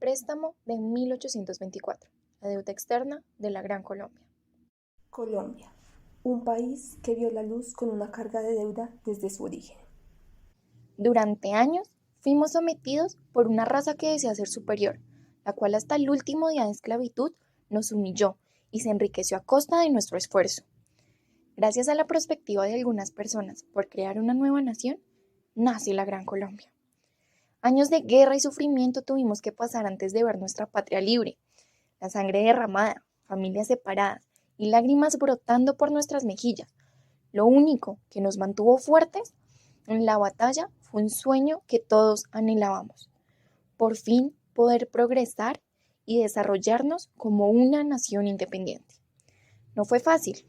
préstamo de 1824, la deuda externa de la Gran Colombia. Colombia, un país que vio la luz con una carga de deuda desde su origen. Durante años fuimos sometidos por una raza que desea ser superior, la cual hasta el último día de esclavitud nos humilló y se enriqueció a costa de nuestro esfuerzo. Gracias a la perspectiva de algunas personas por crear una nueva nación, nace la Gran Colombia. Años de guerra y sufrimiento tuvimos que pasar antes de ver nuestra patria libre, la sangre derramada, familias separadas y lágrimas brotando por nuestras mejillas. Lo único que nos mantuvo fuertes en la batalla fue un sueño que todos anhelábamos: por fin poder progresar y desarrollarnos como una nación independiente. No fue fácil,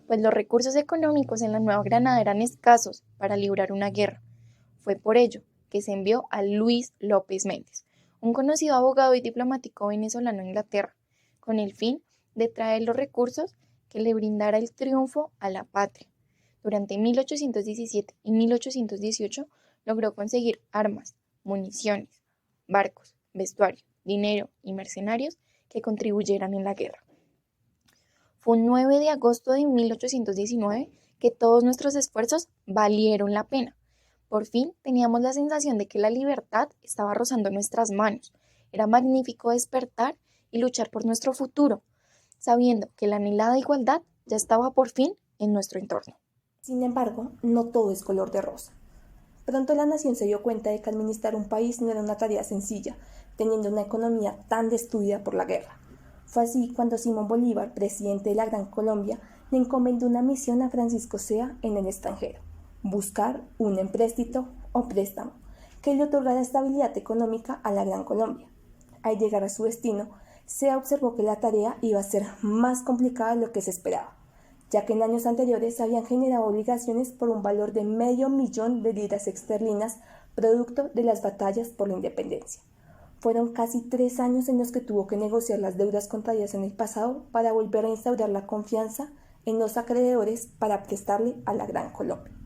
pues los recursos económicos en la Nueva Granada eran escasos para librar una guerra. Fue por ello que se envió a Luis López Méndez, un conocido abogado y diplomático venezolano a Inglaterra, con el fin de traer los recursos que le brindara el triunfo a la patria. Durante 1817 y 1818 logró conseguir armas, municiones, barcos, vestuario, dinero y mercenarios que contribuyeran en la guerra. Fue un 9 de agosto de 1819 que todos nuestros esfuerzos valieron la pena. Por fin teníamos la sensación de que la libertad estaba rozando nuestras manos. Era magnífico despertar y luchar por nuestro futuro, sabiendo que la anhelada igualdad ya estaba por fin en nuestro entorno. Sin embargo, no todo es color de rosa. Pronto la nación se dio cuenta de que administrar un país no era una tarea sencilla, teniendo una economía tan destruida por la guerra. Fue así cuando Simón Bolívar, presidente de la Gran Colombia, le encomendó una misión a Francisco Sea en el extranjero: buscar un empréstito o préstamo que le otorgara estabilidad económica a la Gran Colombia. Al llegar a su destino, Sea observó que la tarea iba a ser más complicada de lo que se esperaba, ya que en años anteriores se habían generado obligaciones por un valor de $500,000 de libras esterlinas, producto de las batallas por la independencia. Fueron casi 3 años en los que tuvo que negociar las deudas contraídas en el pasado para volver a instaurar la confianza en los acreedores para prestarle a la Gran Colombia.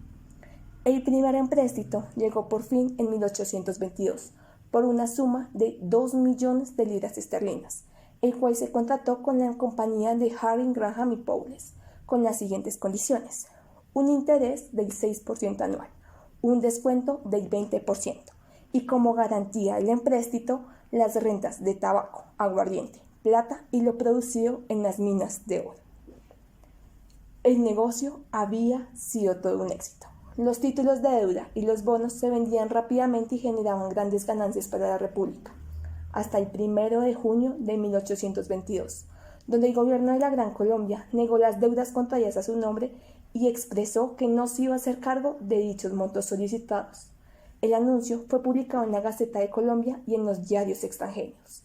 El primer empréstito llegó por fin en 1822, por una suma de 2 millones de libras esterlinas, el cual se contrató con la compañía de Harry, Graham y Powles, con las siguientes condiciones: un interés del 6% anual, un descuento del 20%, y como garantía del empréstito, las rentas de tabaco, aguardiente, plata y lo producido en las minas de oro. El negocio había sido todo un éxito. Los títulos de deuda y los bonos se vendían rápidamente y generaban grandes ganancias para la República, hasta el 1 de junio de 1822, donde el gobierno de la Gran Colombia negó las deudas contraídas a su nombre y expresó que no se iba a hacer cargo de dichos montos solicitados. El anuncio fue publicado en la Gaceta de Colombia y en los diarios extranjeros,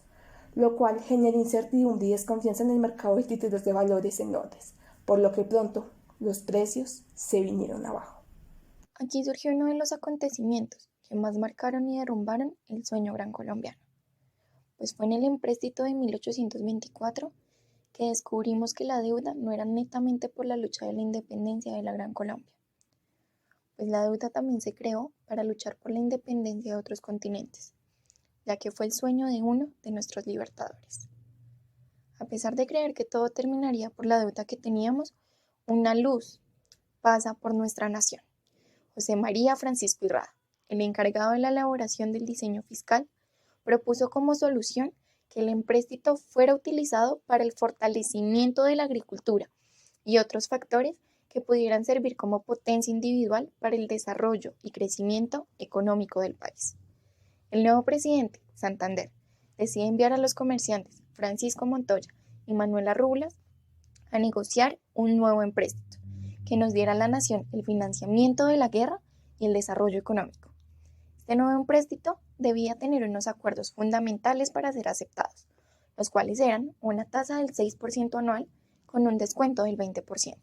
lo cual generó incertidumbre y desconfianza en el mercado de títulos de valores en Londres, por lo que pronto los precios se vinieron abajo. Aquí surgió uno de los acontecimientos que más marcaron y derrumbaron el sueño gran colombiano, pues fue en el empréstito de 1824 que descubrimos que la deuda no era netamente por la lucha de la independencia de la Gran Colombia, pues la deuda también se creó para luchar por la independencia de otros continentes, ya que fue el sueño de uno de nuestros libertadores. A pesar de creer que todo terminaría por la deuda que teníamos, una luz pasa por nuestra nación. José María Francisco Irrada, el encargado de la elaboración del diseño fiscal, propuso como solución que el empréstito fuera utilizado para el fortalecimiento de la agricultura y otros factores que pudieran servir como potencia individual para el desarrollo y crecimiento económico del país. El nuevo presidente, Santander, decide enviar a los comerciantes Francisco Montoya y Manuela Rubilas a negociar un nuevo empréstito que nos diera a la nación el financiamiento de la guerra y el desarrollo económico. Este nuevo empréstito debía tener unos acuerdos fundamentales para ser aceptados, los cuales eran una tasa del 6% anual con un descuento del 20%.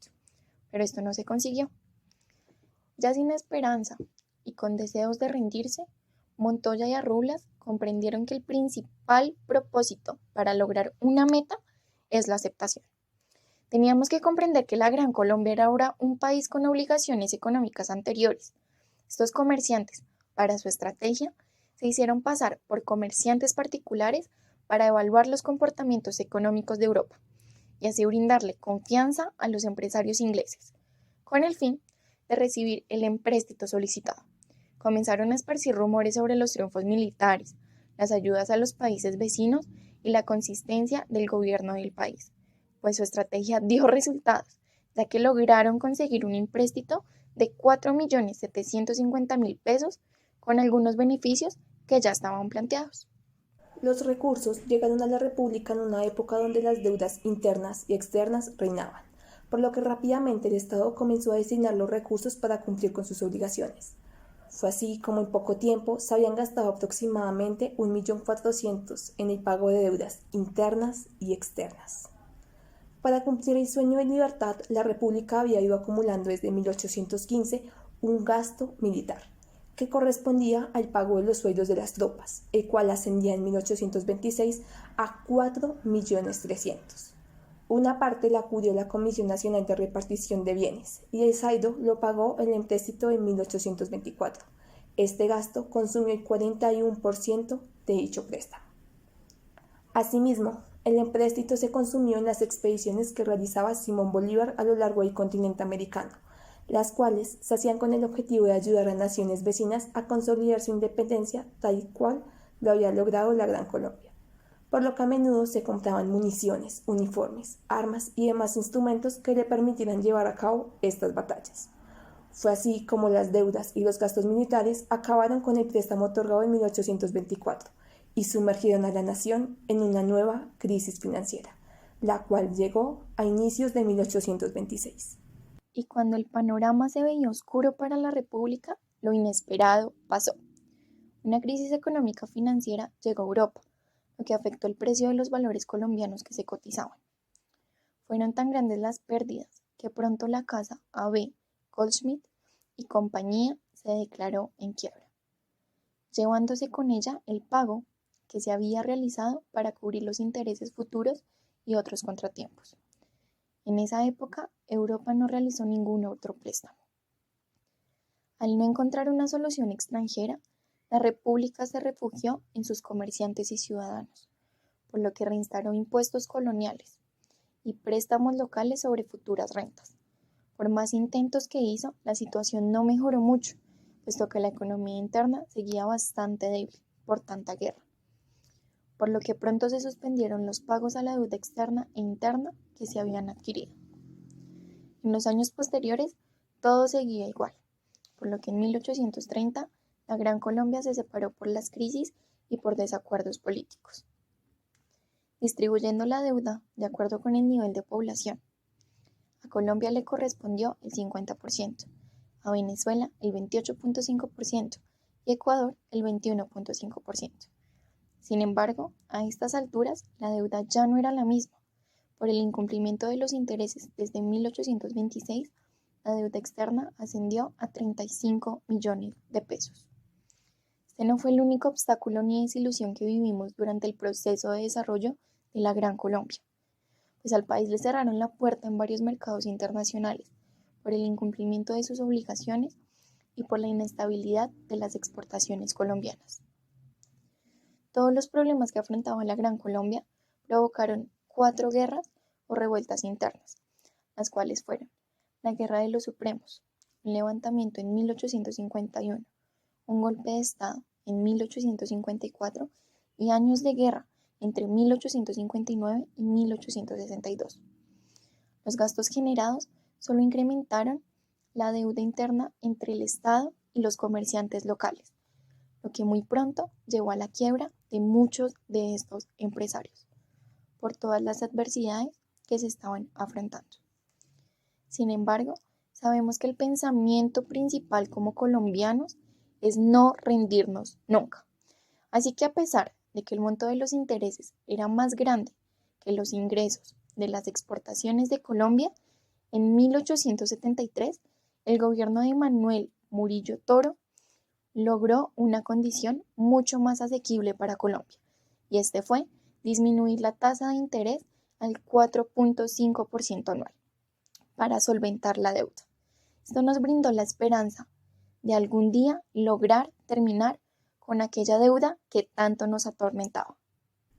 Pero esto no se consiguió. Ya sin esperanza y con deseos de rendirse, Montoya y Rubilas comprendieron que el principal propósito para lograr una meta es la aceptación. Teníamos que comprender que la Gran Colombia era ahora un país con obligaciones económicas anteriores. Estos comerciantes, para su estrategia, se hicieron pasar por comerciantes particulares para evaluar los comportamientos económicos de Europa y así brindarle confianza a los empresarios ingleses, con el fin de recibir el empréstito solicitado. Comenzaron a esparcir rumores sobre los triunfos militares, las ayudas a los países vecinos y la consistencia del gobierno del país, pues su estrategia dio resultados, ya que lograron conseguir un empréstito de 4.750.000 pesos con algunos beneficios que ya estaban planteados. Los recursos llegaron a la República en una época donde las deudas internas y externas reinaban, por lo que rápidamente el Estado comenzó a designar los recursos para cumplir con sus obligaciones. Fue así como en poco tiempo se habían gastado aproximadamente 1.400.000 en el pago de deudas internas y externas. Para cumplir el sueño de libertad, la República había ido acumulando desde 1815 un gasto militar, que correspondía al pago de los sueldos de las tropas, el cual ascendía en 1826 a 4.300.000. Una parte la cubrió la Comisión Nacional de Repartición de Bienes y el saldo lo pagó el empréstito en 1824. Este gasto consumió el 41% de dicho préstamo. Asimismo, el empréstito se consumió en las expediciones que realizaba Simón Bolívar a lo largo del continente americano, las cuales se hacían con el objetivo de ayudar a naciones vecinas a consolidar su independencia tal cual lo había logrado la Gran Colombia, por lo que a menudo se compraban municiones, uniformes, armas y demás instrumentos que le permitieran llevar a cabo estas batallas. Fue así como las deudas y los gastos militares acabaron con el préstamo otorgado en 1824 y sumergieron a la nación en una nueva crisis financiera, la cual llegó a inicios de 1826. Y cuando el panorama se veía oscuro para la República, lo inesperado pasó. Una crisis económica financiera llegó a Europa, lo que afectó el precio de los valores colombianos que se cotizaban. Fueron tan grandes las pérdidas que pronto la casa A.B. Goldschmidt y compañía se declaró en quiebra, llevándose con ella el pago que se había realizado para cubrir los intereses futuros y otros contratiempos. En esa época, Europa no realizó ningún otro préstamo. Al no encontrar una solución extranjera, la República se refugió en sus comerciantes y ciudadanos, por lo que reinstaló impuestos coloniales y préstamos locales sobre futuras rentas. Por más intentos que hizo, la situación no mejoró mucho, puesto que la economía interna seguía bastante débil por tanta guerra, por lo que pronto se suspendieron los pagos a la deuda externa e interna que se habían adquirido. En los años posteriores, todo seguía igual, por lo que en 1830 la Gran Colombia se separó por las crisis y por desacuerdos políticos, distribuyendo la deuda de acuerdo con el nivel de población. A Colombia le correspondió el 50%, a Venezuela el 28.5% y a Ecuador el 21.5%. Sin embargo, a estas alturas la deuda ya no era la misma. Por el incumplimiento de los intereses desde 1826, la deuda externa ascendió a 35 millones de pesos. Este no fue el único obstáculo ni desilusión que vivimos durante el proceso de desarrollo de la Gran Colombia, pues al país le cerraron la puerta en varios mercados internacionales por el incumplimiento de sus obligaciones y por la inestabilidad de las exportaciones colombianas. Todos los problemas que afrontaba la Gran Colombia provocaron 4 guerras o revueltas internas, las cuales fueron la Guerra de los Supremos, un levantamiento en 1851, un golpe de Estado en 1854 y años de guerra entre 1859 y 1862. Los gastos generados solo incrementaron la deuda interna entre el Estado y los comerciantes locales, lo que muy pronto llevó a la quiebra de muchos de estos empresarios, por todas las adversidades que se estaban afrontando. Sin embargo, sabemos que el pensamiento principal como colombianos es no rendirnos nunca. Así que a pesar de que el monto de los intereses era más grande que los ingresos de las exportaciones de Colombia, en 1873 el gobierno de Manuel Murillo Toro logró una condición mucho más asequible para Colombia, y este fue disminuir la tasa de interés al 4.5% anual para solventar la deuda. Esto nos brindó la esperanza de algún día lograr terminar con aquella deuda que tanto nos atormentaba.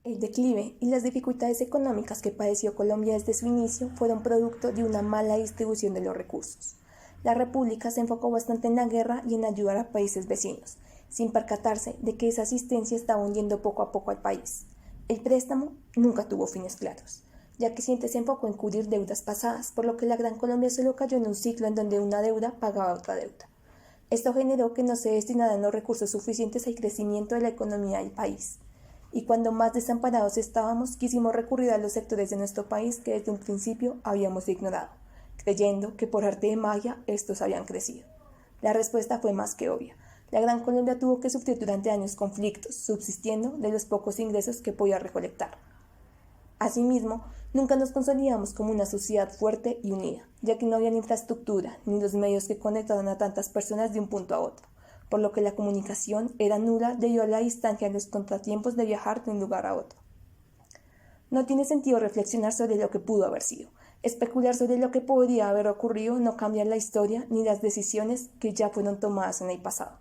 El declive y las dificultades económicas que padeció Colombia desde su inicio fueron producto de una mala distribución de los recursos. La República se enfocó bastante en la guerra y en ayudar a países vecinos, sin percatarse de que esa asistencia estaba hundiendo poco a poco al país. El préstamo nunca tuvo fines claros, ya que siempre se enfocó en cubrir deudas pasadas, por lo que la Gran Colombia solo cayó en un ciclo en donde una deuda pagaba otra deuda. Esto generó que no se destinaran los recursos suficientes al crecimiento de la economía del país. Y cuando más desamparados estábamos, quisimos recurrir a los sectores de nuestro país que desde un principio habíamos ignorado, creyendo que por arte de magia estos habían crecido. La respuesta fue más que obvia. La Gran Colombia tuvo que sufrir durante años conflictos, subsistiendo de los pocos ingresos que podía recolectar. Asimismo, nunca nos consolidamos como una sociedad fuerte y unida, ya que no había infraestructura ni los medios que conectaran a tantas personas de un punto a otro, por lo que la comunicación era nula debido a la distancia y los contratiempos de viajar de un lugar a otro. No tiene sentido reflexionar sobre lo que pudo haber sido. Especular sobre lo que podría haber ocurrido no cambia la historia ni las decisiones que ya fueron tomadas en el pasado.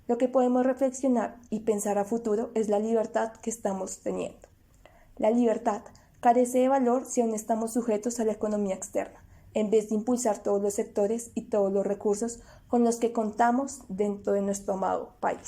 Lo que podemos reflexionar y pensar a futuro es la libertad que estamos teniendo. La libertad carece de valor si aún estamos sujetos a la economía externa, en vez de impulsar todos los sectores y todos los recursos con los que contamos dentro de nuestro amado país.